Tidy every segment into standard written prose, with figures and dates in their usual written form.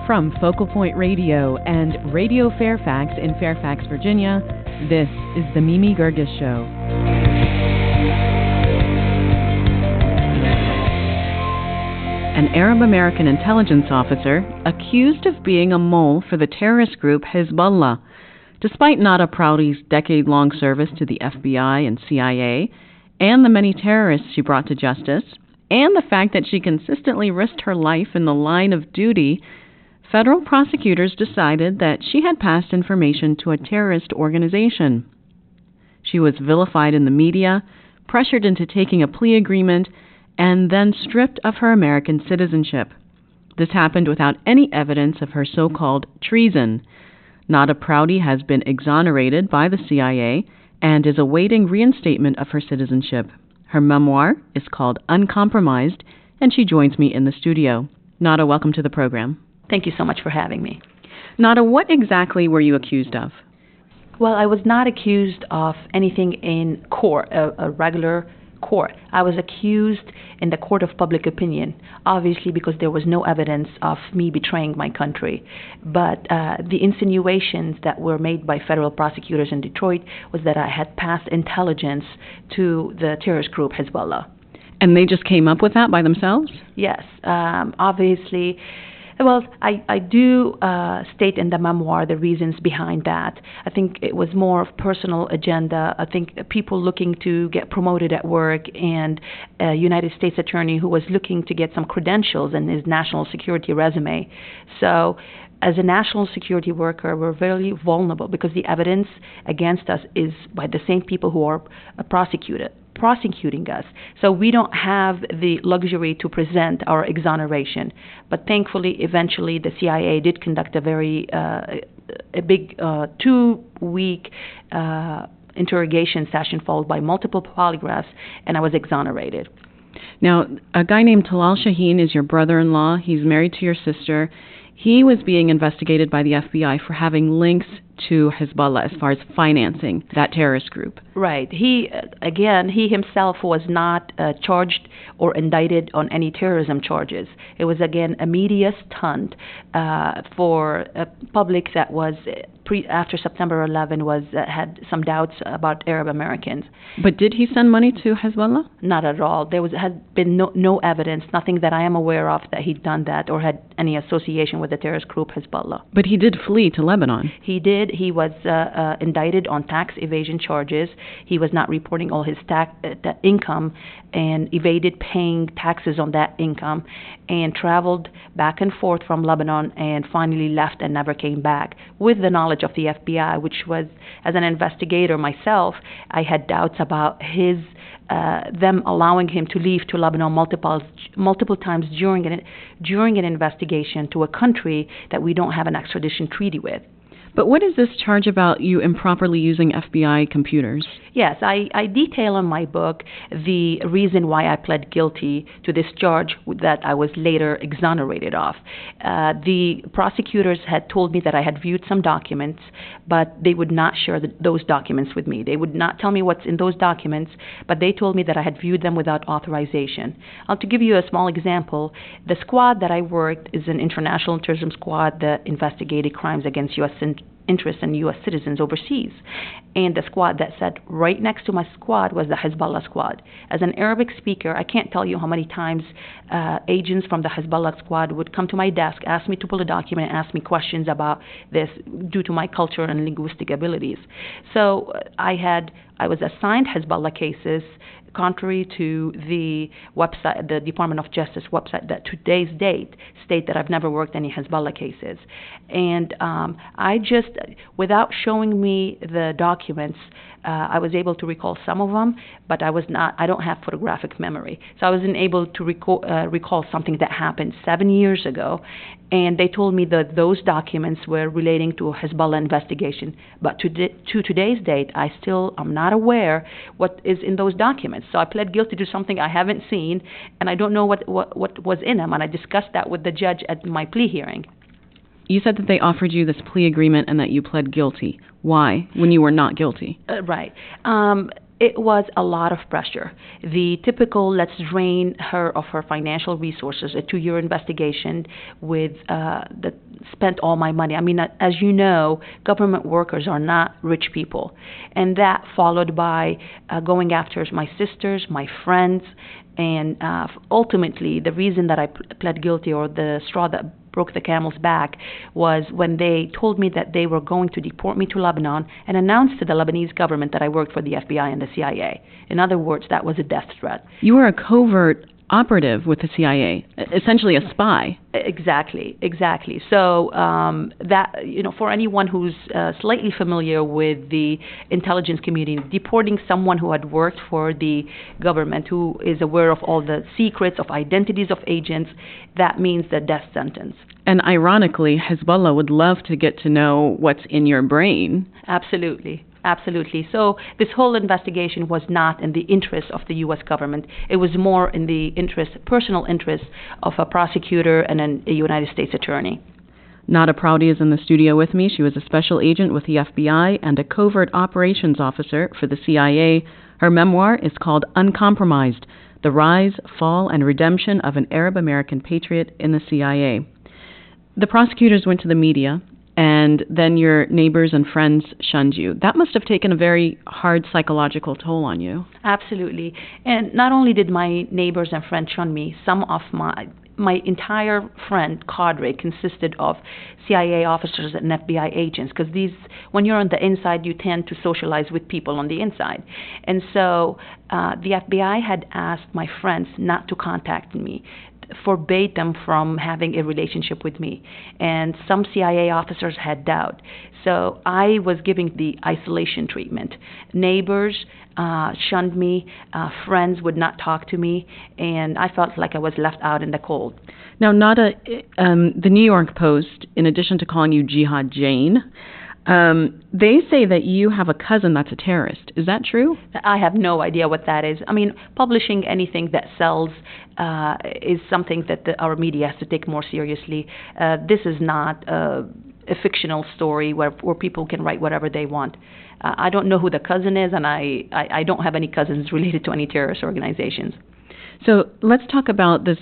From Focal Point Radio and Radio Fairfax in Fairfax, Virginia, this is The Mimi Gerges Show. An Arab-American intelligence officer accused of being a mole for the terrorist group Hezbollah. Despite Nada Prouty's decade-long service to the FBI and CIA, and the many terrorists she brought to justice, and the fact that she consistently risked her life in the line of duty, federal prosecutors decided that she had passed information to a terrorist organization. She was vilified in the media, pressured into taking a plea agreement, and then stripped of her American citizenship. This happened without any evidence of her so-called treason. Nada Prouty has been exonerated by the CIA and is awaiting reinstatement of her citizenship. Her memoir is called Uncompromised, and she joins me in the studio. Nada, welcome to the program. Thank you so much for having me. Nada, what exactly were you accused of? Well, I was not accused of anything in court, a regular court. I was accused in the court of public opinion, obviously because there was no evidence of me betraying my country. But the insinuations that were made by federal prosecutors in Detroit was that I had passed intelligence to the terrorist group Hezbollah. And they just came up with that by themselves? Yes. Obviously. Well, I do state in the memoir the reasons behind that. I think it was more of personal agenda. I think people looking to get promoted at work and a United States attorney who was looking to get some credentials in his national security resume. So as a national security worker, we're very vulnerable because the evidence against us is by the same people who are prosecuting us. So we don't have the luxury to present our exoneration. But thankfully, eventually, the CIA did conduct a big 2-week interrogation session followed by multiple polygraphs, and I was exonerated. Now, a guy named Talal Shaheen is your brother-in-law. He's married to your sister. He was being investigated by the FBI for having links to Hezbollah as far as financing that terrorist group. Right. He himself was not charged or indicted on any terrorism charges. It was, again, a media stunt for a public that was after September 11 had some doubts about Arab Americans. But did he send money to Hezbollah? Not at all. There had been no evidence, nothing that I am aware of that he'd done that or had any association with the terrorist group Hezbollah. But he did flee to Lebanon. He did. He was indicted on tax evasion charges. He was not reporting all his income and evaded paying taxes on that income and traveled back and forth from Lebanon and finally left and never came back with the knowledge of the FBI, which was, as an investigator myself, I had doubts about them allowing him to leave to Lebanon multiple times during an investigation to a country that we don't have an extradition treaty with. But what is this charge about you improperly using FBI computers? Yes, I detail in my book the reason why I pled guilty to this charge that I was later exonerated of. The prosecutors had told me that I had viewed some documents, but they would not share those documents with me. They would not tell me what's in those documents, but they told me that I had viewed them without authorization. To give you a small example, the squad that I worked is an international terrorism squad that investigated crimes against U.S. interests in U.S. citizens overseas. And the squad that sat right next to my squad was the Hezbollah squad. As an Arabic speaker, I can't tell you how many times agents from the Hezbollah squad would come to my desk, ask me to pull a document, and ask me questions about this due to my culture and linguistic abilities. So I was assigned Hezbollah cases contrary to the website, the Department of Justice website, that today's date state that I've never worked any Hezbollah cases. And I just, without showing me the documents, I was able to recall some of them, but I don't have photographic memory. So I wasn't able to recall something that happened 7 years ago. And they told me that those documents were relating to a Hezbollah investigation. But to today's date, I still am not aware what is in those documents. So I pled guilty to something I haven't seen, and I don't know what was in them. And I discussed that with the judge at my plea hearing. You said that they offered you this plea agreement and that you pled guilty. Why, when you were not guilty? Right. It was a lot of pressure. The typical, let's drain her of her financial resources, a 2-year investigation with the spent all my money. I mean, as you know, government workers are not rich people. And that followed by going after my sisters, my friends, and ultimately the reason that I pled guilty, or the straw that broke the camel's back, was when they told me that they were going to deport me to Lebanon and announced to the Lebanese government that I worked for the FBI and the CIA. In other words, that was a death threat. You were a covert operative with the CIA, essentially a spy. Exactly. So that, for anyone who's slightly familiar with the intelligence community, deporting someone who had worked for the government, who is aware of all the secrets of identities of agents, that means the death sentence. And ironically, Hezbollah would love to get to know what's in your brain. Absolutely. So this whole investigation was not in the interest of the U.S. government. It was more in the personal interest of a prosecutor and a United States attorney. Nada Prouty is in the studio with me. She was a special agent with the FBI and a covert operations officer for the CIA. Her memoir is called Uncompromised: The Rise, Fall, and Redemption of an Arab-American Patriot in the CIA. The prosecutors went to the media, and then your neighbors and friends shunned you. That must have taken a very hard psychological toll on you. Absolutely. And not only did my neighbors and friends shun me, some of my entire friend cadre consisted of CIA officers and FBI agents, because when you're on the inside, you tend to socialize with people on the inside. And so the FBI had asked my friends not to contact me, forbade them from having a relationship with me. And some CIA officers had doubt. So I was giving the isolation treatment. Neighbors shunned me, friends would not talk to me, and I felt like I was left out in the cold. Now, Nada, the New York Post, in addition to calling you Jihad Jane, they say that you have a cousin that's a terrorist. Is that true? I have no idea what that is. I mean, publishing anything that sells is something that our media has to take more seriously. This is not a fictional story where people can write whatever they want. I don't know who the cousin is, and I don't have any cousins related to any terrorist organizations. So let's talk about this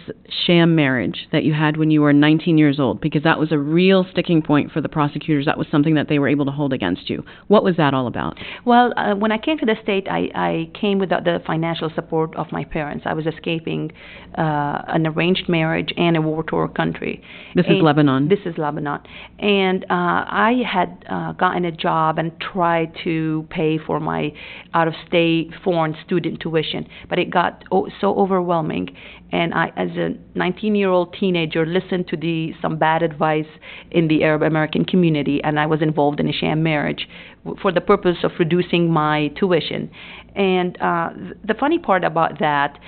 sham marriage that you had when you were 19 years old, because that was a real sticking point for the prosecutors. That was something that they were able to hold against you. What was that all about? Well, when I came to the state, I came without the financial support of my parents. I was escaping an arranged marriage and a war-torn country. This is Lebanon. This is Lebanon. And I had gotten a job and tried to pay for my out-of-state foreign student tuition, but it got so overwhelming. And I, as a 19-year-old teenager, listened to some bad advice in the Arab-American community, and I was involved in a sham marriage for the purpose of reducing my tuition. And the funny part about that,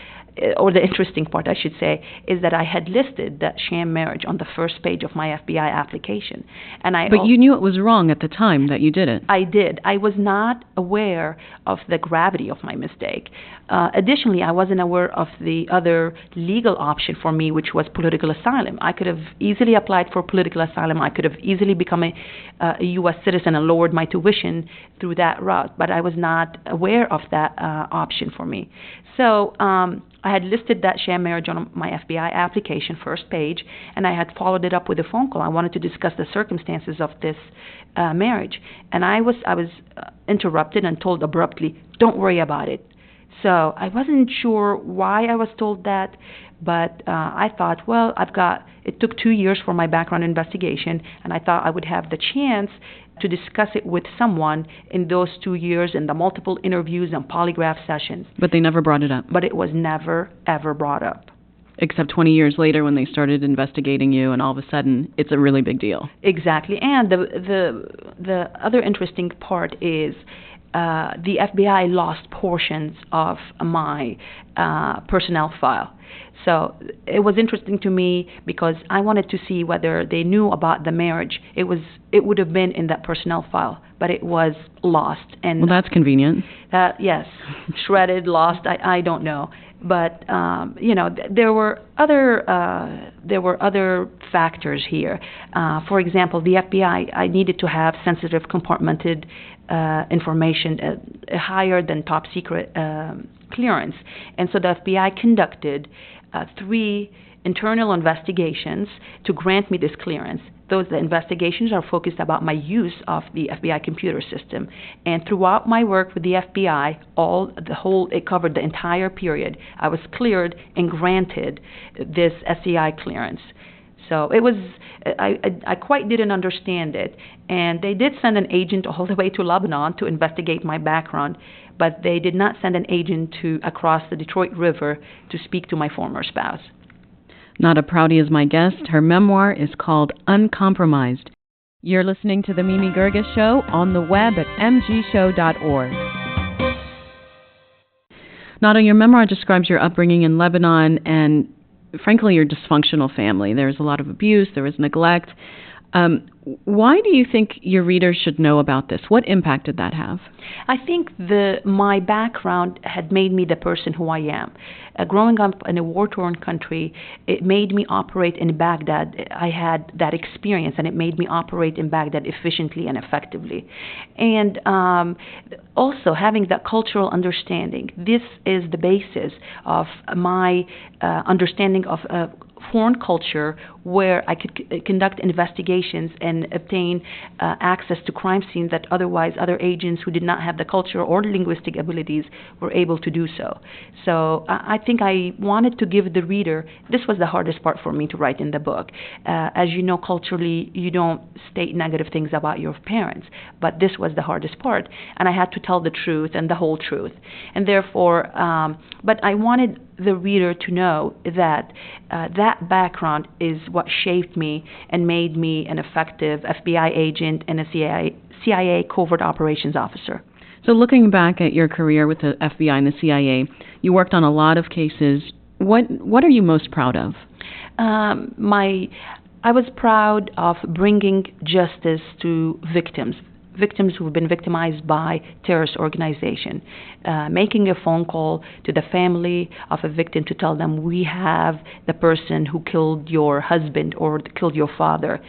or the interesting part, I should say, is that I had listed that sham marriage on the first page of my FBI application. But you knew it was wrong at the time that you did it. I did. I was not aware of the gravity of my mistake. Additionally, I wasn't aware of the other legal option for me, which was political asylum. I could have easily applied for political asylum. I could have easily become a U.S. citizen and lowered my tuition through that route, but I was not aware of that option for me. So I had listed that sham marriage on my FBI application, first page, and I had followed it up with a phone call. I wanted to discuss the circumstances of this marriage, and I was interrupted and told abruptly, "Don't worry about it." So I wasn't sure why I was told that, but I thought, well, it took 2 years for my background investigation, and I thought I would have the chance to discuss it with someone in those 2 years in the multiple interviews and polygraph sessions. But they never brought it up. But it was never, ever brought up. Except 20 years later when they started investigating you, and all of a sudden it's a really big deal. Exactly. And the other interesting part is the FBI lost portions of my personnel file. So it was interesting to me because I wanted to see whether they knew about the marriage. It would have been in that personnel file, but it was lost. And well, that's convenient. Yes, shredded, lost. I don't know. But there were other factors here. For example, the FBI, I needed to have sensitive compartmented information, higher than top secret clearance. And so the FBI conducted 3 internal investigations to grant me this clearance. Those investigations are focused about my use of the FBI computer system. And throughout my work with the FBI, it covered the entire period. I was cleared and granted this SCI clearance. So it was, I quite didn't understand it. And they did send an agent all the way to Lebanon to investigate my background, but they did not send an agent across the Detroit River to speak to my former spouse. Nada Prouty is my guest. Her memoir is called Uncompromised. You're listening to The Mimi Gerges Show on the web at mgshow.org. Nada, your memoir describes your upbringing in Lebanon and, frankly, your dysfunctional family. There's a lot of abuse. There was neglect. Why do you think your readers should know about this? What impact did that have? I think my background had made me the person who I am. Growing up in a war-torn country, it made me operate in Baghdad. I had that experience, and it made me operate in Baghdad efficiently and effectively. And also having that cultural understanding. This is the basis of my understanding of foreign culture, where I could conduct investigations and obtain access to crime scenes that otherwise other agents who did not have the cultural or linguistic abilities were able to do so. So I think I wanted to give the reader, this was the hardest part for me to write in the book. As you know, culturally, you don't state negative things about your parents, but this was the hardest part, and I had to tell the truth and the whole truth. And therefore, but I wanted the reader to know that that background is what shaped me and made me an effective FBI agent and a CIA covert operations officer. So looking back at your career with the FBI and the CIA, you worked on a lot of cases. What are you most proud of? I was proud of bringing justice to victims who have been victimized by terrorist organization, making a phone call to the family of a victim to tell them, we have the person who killed your husband or killed your father.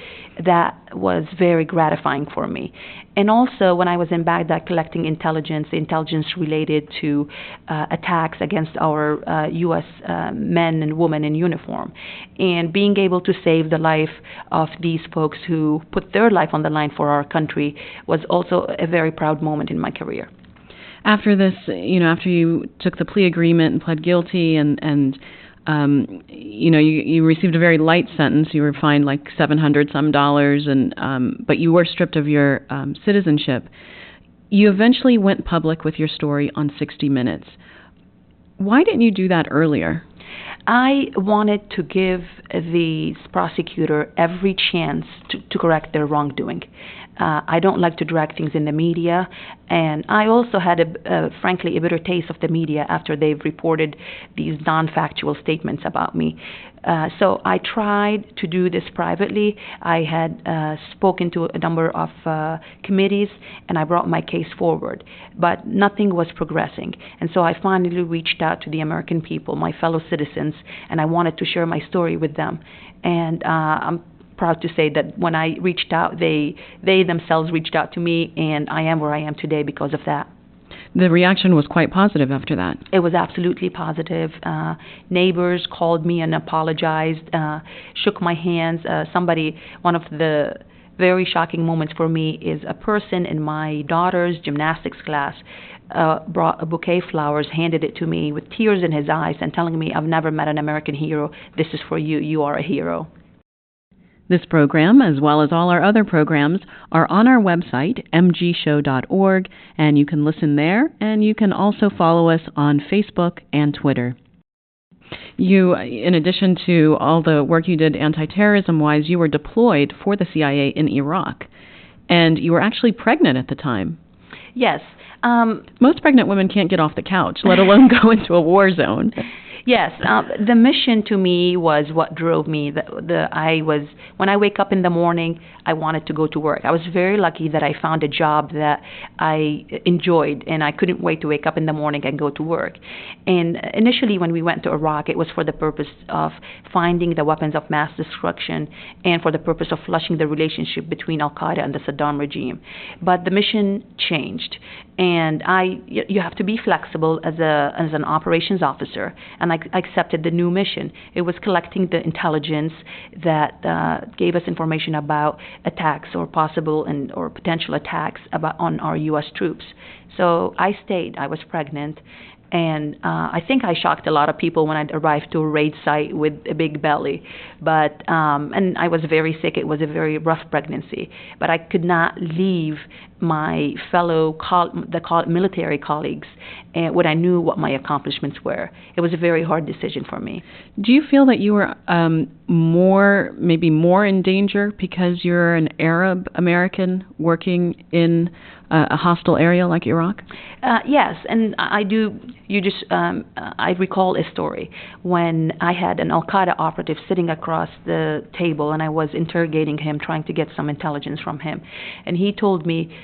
That was very gratifying for me. And also, when I was in Baghdad collecting intelligence related to attacks against our U.S. Men and women in uniform, and being able to save the life of these folks who put their life on the line for our country was also a very proud moment in my career. After this, after you took the plea agreement and pled guilty and you received a very light sentence. You were fined like $700 some, but you were stripped of your citizenship. You eventually went public with your story on 60 Minutes. Why didn't you do that earlier? I wanted to give the prosecutor every chance to correct their wrongdoing. I don't like to drag things in the media, and I also had, frankly, a bitter taste of the media after they've reported these non-factual statements about me. So I tried to do this privately. I had spoken to a number of committees, and I brought my case forward, but nothing was progressing. And so I finally reached out to the American people, my fellow citizens, and I wanted to share my story with them. And I'm proud to say that when I reached out, they themselves reached out to me, and I am where I am today because of that. The reaction was quite positive after that. It was absolutely positive. Neighbors called me and apologized, shook my hands. One of the very shocking moments for me is a person in my daughter's gymnastics class brought a bouquet of flowers, handed it to me with tears in his eyes and telling me, I've never met an American hero. This is for you. You are a hero. This program, as well as all our other programs, are on our website, mgshow.org, and you can listen there, and you can also follow us on Facebook and Twitter. You, in addition to all the work you did anti-terrorism-wise, you were deployed for the CIA in Iraq, and you were actually pregnant at the time. Yes. Most pregnant women can't get off the couch, let alone go into a war zone. Yes, the mission to me was what drove me. When I wake up in the morning, I wanted to go to work. I was very lucky that I found a job that I enjoyed, and I couldn't wait to wake up in the morning and go to work. And initially, when we went to Iraq, it was for the purpose of finding the weapons of mass destruction and for the purpose of flushing the relationship between Al Qaeda and the Saddam regime. But the mission changed, and you have to be flexible as an operations officer. And I accepted the new mission. It was collecting the intelligence that gave us information about attacks or possible or potential attacks on our U.S. troops. So I stayed. I was pregnant. And I think I shocked a lot of people when I arrived to a raid site with a big belly. But and I was very sick. It was a very rough pregnancy. But I could not leave my fellow military colleagues when I knew what my accomplishments were. It was a very hard decision for me. Do you feel that you were maybe more in danger because you're an Arab American working in a hostile area like Iraq? Yes, and I do. I recall a story when I had an Al Qaeda operative sitting across the table, and I was interrogating him, trying to get some intelligence from him, and he told me.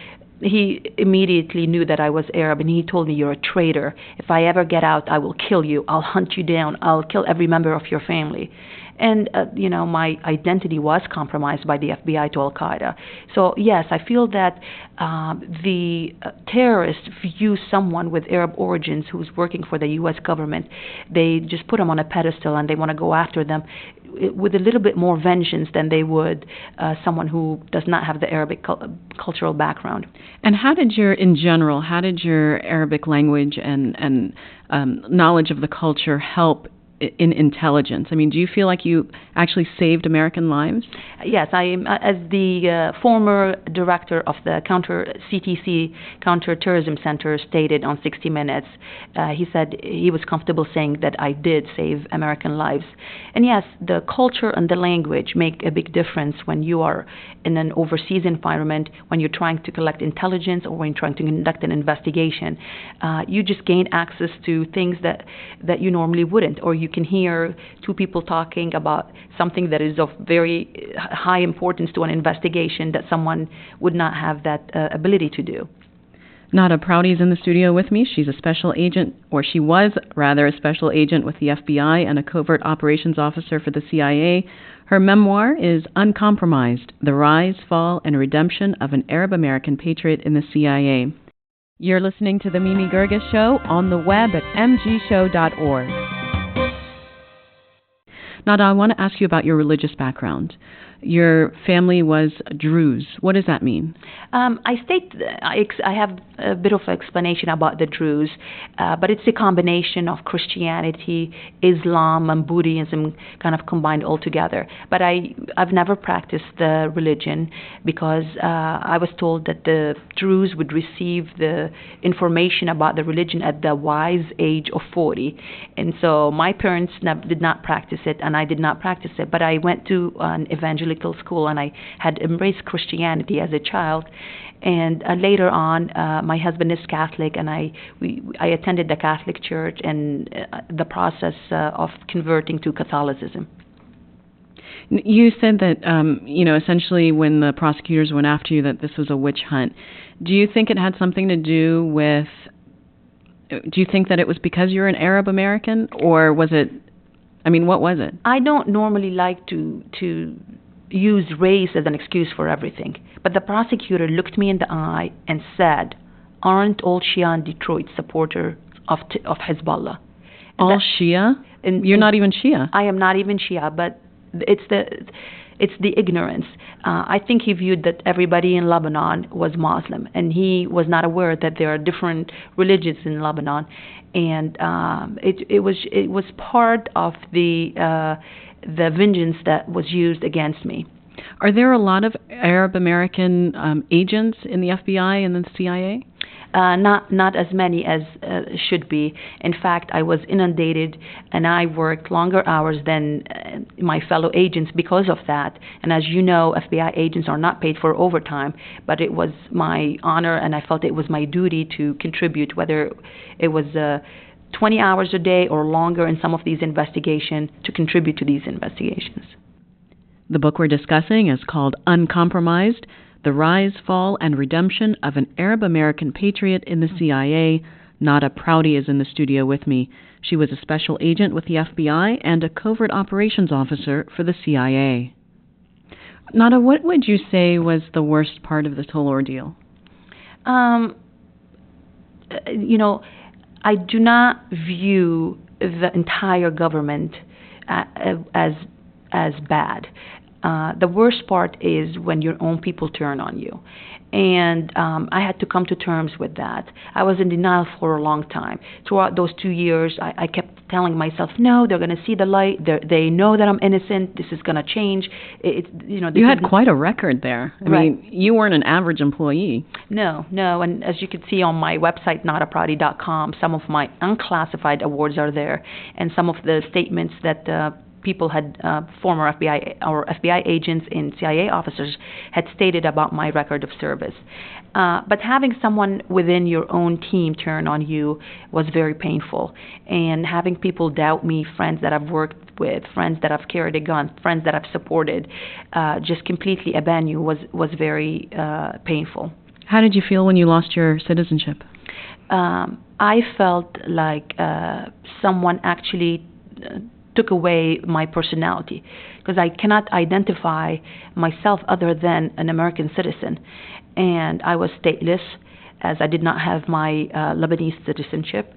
He immediately knew that I was Arab, and he told me, "You're a traitor. If I ever get out, I will kill you. I'll hunt you down. I'll kill every member of your family." And, my identity was compromised by the FBI to Al-Qaeda. So, yes, I feel that the terrorists view someone with Arab origins who's working for the U.S. government. They just put them on a pedestal, and they want to go after them with a little bit more vengeance than they would someone who does not have the Arabic cultural background. And how did your Arabic language and knowledge of the culture help in intelligence? I mean, do you feel like you actually saved American lives? Yes, I am. As the former director of the CTC Counterterrorism Center stated on 60 Minutes, he said he was comfortable saying that I did save American lives. And yes, the culture and the language make a big difference when you are in an overseas environment, when you're trying to collect intelligence or when you're trying to conduct an investigation. You just gain access to things that you normally wouldn't, or you can hear two people talking about something that is of very high importance to an investigation that someone would not have that ability to do. Nada Prouty is in the studio with me. She's a special agent, or she was rather a special agent with the FBI and a covert operations officer for the CIA. Her memoir is Uncompromised: The Rise, Fall, and Redemption of an Arab-American Patriot in the CIA. You're listening to The Mimi Gerges Show on the web at mgshow.org. Nada, I want to ask you about your religious background. Your family was Druze. What does that mean? I have a bit of explanation about the Druze, but it's a combination of Christianity, Islam, and Buddhism kind of combined all together. But I've never practiced the religion because I was told that the Druze would receive the information about the religion at the wise age of 40. And so my parents did not practice it, and I did not practice it. But I went to an evangelical school, and I had embraced Christianity as a child. And later on, my husband is Catholic, and I attended the Catholic Church and the process of converting to Catholicism. You said that, essentially when the prosecutors went after you, that this was a witch hunt. Do you think it had something to do with, do you think that it was because you're an Arab American, or was it, what was it? I don't normally like to use race as an excuse for everything. But the prosecutor looked me in the eye and said, "Aren't all Shia in Detroit supporters of Hezbollah?" All Shia? You're not even Shia. I am not even Shia, but it's the ignorance. I think he viewed that everybody in Lebanon was Muslim, and he was not aware that there are different religions in Lebanon, and it was part of the vengeance that was used against me. Are there a lot of Arab American agents in the FBI and the CIA? Not as many as should be. In fact, I was inundated, and I worked longer hours than my fellow agents because of that. And as you know, FBI agents are not paid for overtime, but it was my honor, and I felt it was my duty to contribute, whether it was 20 hours a day or longer in some of these investigations to contribute to these investigations. The book we're discussing is called Uncompromised: The Rise, Fall, and Redemption of an Arab-American Patriot in the CIA. Nada Prouty is in the studio with me. She was a special agent with the FBI and a covert operations officer for the CIA. Nada, what would you say was the worst part of this whole ordeal? I do not view the entire government as bad. The worst part is when your own people turn on you. And I had to come to terms with that. I was in denial for a long time. Throughout those 2 years, I kept telling myself, no, they're going to see the light. They know that I'm innocent. This is going to change. You had quite a record there. I mean, you weren't an average employee. No. And as you can see on my website, notaprouty.com, some of my unclassified awards are there. And some of the statements that people had, former FBI agents and CIA officers had stated about my record of service. But having someone within your own team turn on you was very painful. And having people doubt me, friends that I've worked with, friends that I've carried a gun, friends that I've supported, just completely abandon you was very painful. How did you feel when you lost your citizenship? I felt like someone actually took away my personality, because I cannot identify myself other than an American citizen. And I was stateless, as I did not have my Lebanese citizenship.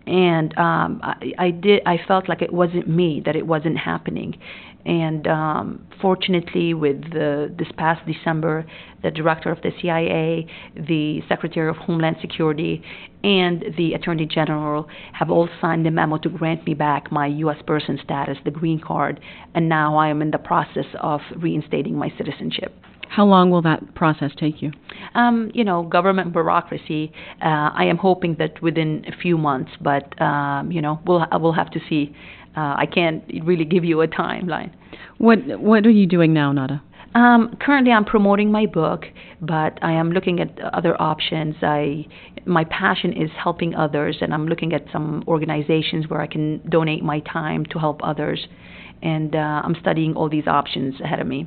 And I felt like it wasn't me, that it wasn't happening. And fortunately, with this past December, the director of the CIA, the Secretary of Homeland Security, and the Attorney General have all signed a memo to grant me back my U.S. person status, the green card, and now I am in the process of reinstating my citizenship. How long will that process take you? Government bureaucracy. I am hoping that within a few months, but we'll have to see. I can't really give you a timeline. What are you doing now, Nada? Currently, I'm promoting my book, but I am looking at other options. My passion is helping others, and I'm looking at some organizations where I can donate my time to help others. And I'm studying all these options ahead of me.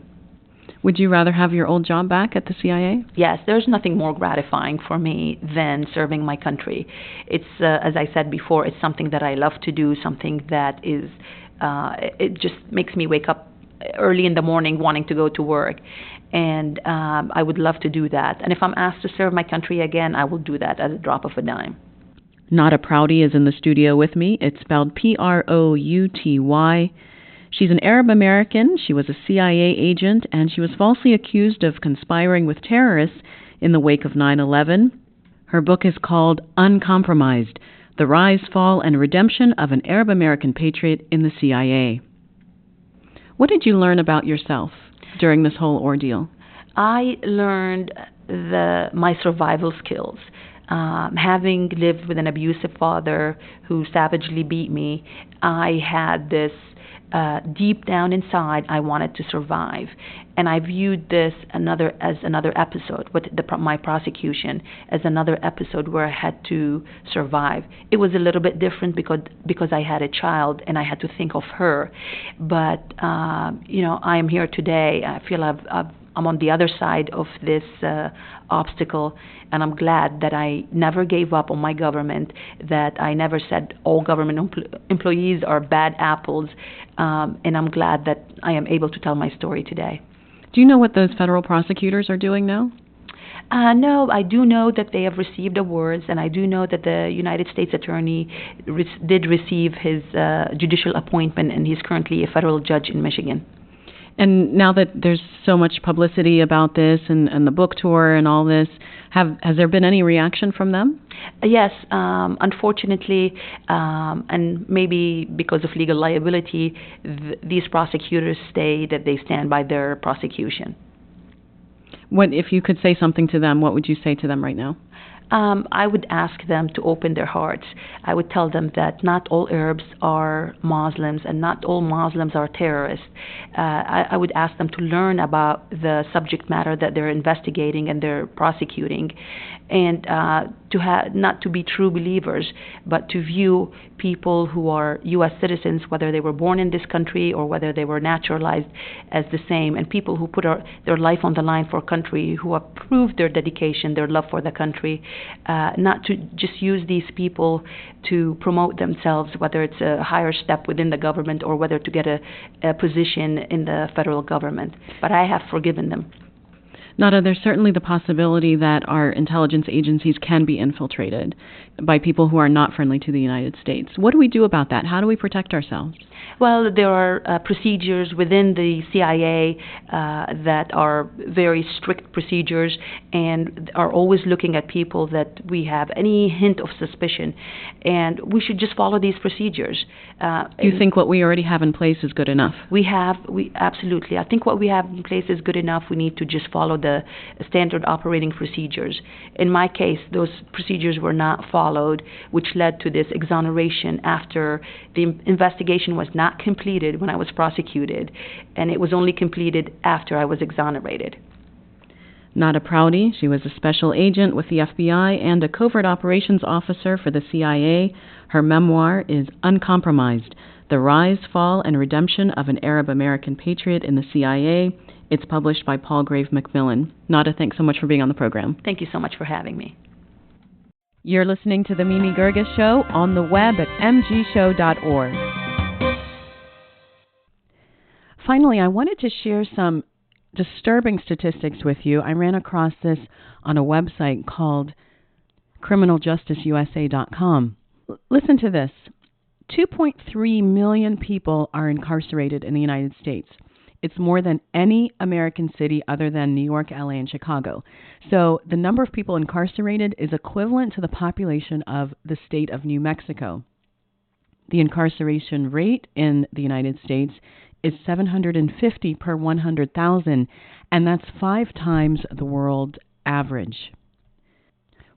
Would you rather have your old job back at the CIA? Yes, there's nothing more gratifying for me than serving my country. It's, as I said before, it's something that I love to do, something that is, it just makes me wake up early in the morning wanting to go to work. And I would love to do that. And if I'm asked to serve my country again, I will do that at a drop of a dime. Nada Prouty is in the studio with me. It's spelled Prouty. She's an Arab-American, she was a CIA agent, and she was falsely accused of conspiring with terrorists in the wake of 9/11. Her book is called Uncompromised: The Rise, Fall, and Redemption of an Arab-American Patriot in the CIA. What did you learn about yourself during this whole ordeal? I learned my survival skills. Having lived with an abusive father who savagely beat me, I had this deep down inside, I wanted to survive, and I viewed this as another episode with my prosecution as another episode where I had to survive. It was a little bit different because I had a child and I had to think of her, but I am here today. I feel I'm on the other side of this obstacle, and I'm glad that I never gave up on my government, that I never said all government employees are bad apples, and I'm glad that I am able to tell my story today. Do you know what those federal prosecutors are doing now? No, I do know that they have received awards, and I do know that the United States Attorney did receive his judicial appointment, and he's currently a federal judge in Michigan. And now that there's so much publicity about this and the book tour and all this, has there been any reaction from them? Yes, unfortunately, and maybe because of legal liability, these prosecutors say that they stand by their prosecution. What if you could say something to them? What would you say to them right now? I would ask them to open their hearts. I would tell them that not all Arabs are Muslims and not all Muslims are terrorists. I would ask them to learn about the subject matter that they're investigating and they're prosecuting, and not to be true believers, but to view people who are U.S. citizens, whether they were born in this country or whether they were naturalized, as the same, and people who put their life on the line for a country, who have proved their dedication, their love for the country, not to just use these people to promote themselves, whether it's a higher step within the government or whether to get a position in the federal government. But I have forgiven them. Nada, there's certainly the possibility that our intelligence agencies can be infiltrated by people who are not friendly to the United States. What do we do about that? How do we protect ourselves? Well, there are procedures within the CIA that are very strict procedures and are always looking at people that we have any hint of suspicion, and we should just follow these procedures. Do you think what we already have in place is good enough? We absolutely. I think what we have in place is good enough. We need to just follow the standard operating procedures. In my case, those procedures were not followed, which led to this exoneration after the investigation was not completed when I was prosecuted, and it was only completed after I was exonerated. Nada Prouty, she was a special agent with the FBI and a covert operations officer for the CIA. Her memoir is Uncompromised, The Rise, Fall, and Redemption of an Arab-American Patriot in the CIA. It's published by Palgrave Macmillan. Nada, thanks so much for being on the program. Thank you so much for having me. You're listening to The Mimi Gerges Show on the web at mgshow.org. Finally, I wanted to share some disturbing statistics with you. I ran across this on a website called criminaljusticeusa.com. Listen to this. 2.3 million people are incarcerated in the United States. It's more than any American city other than New York, LA, and Chicago. So the number of people incarcerated is equivalent to the population of the state of New Mexico. The incarceration rate in the United States is 750 per 100,000, and that's 5 times the world average.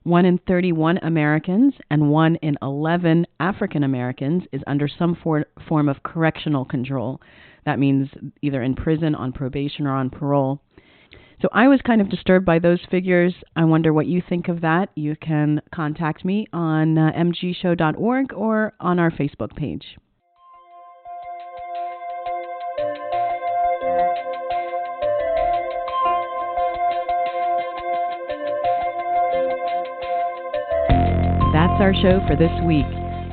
1 in 31 Americans and 1 in 11 African Americans is under some form of correctional control. That means either in prison, on probation, or on parole. So I was kind of disturbed by those figures. I wonder what you think of that. You can contact me on mgshow.org or on our Facebook page. That's our show for this week.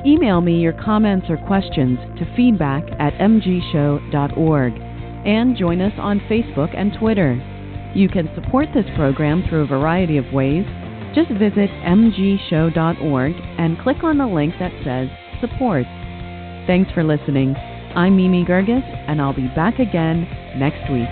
Email me your comments or questions to feedback@mgshow.org and join us on Facebook and Twitter. You can support this program through a variety of ways. Just visit mgshow.org and click on the link that says Support. Thanks for listening. I'm Mimi Gerges, and I'll be back again next week.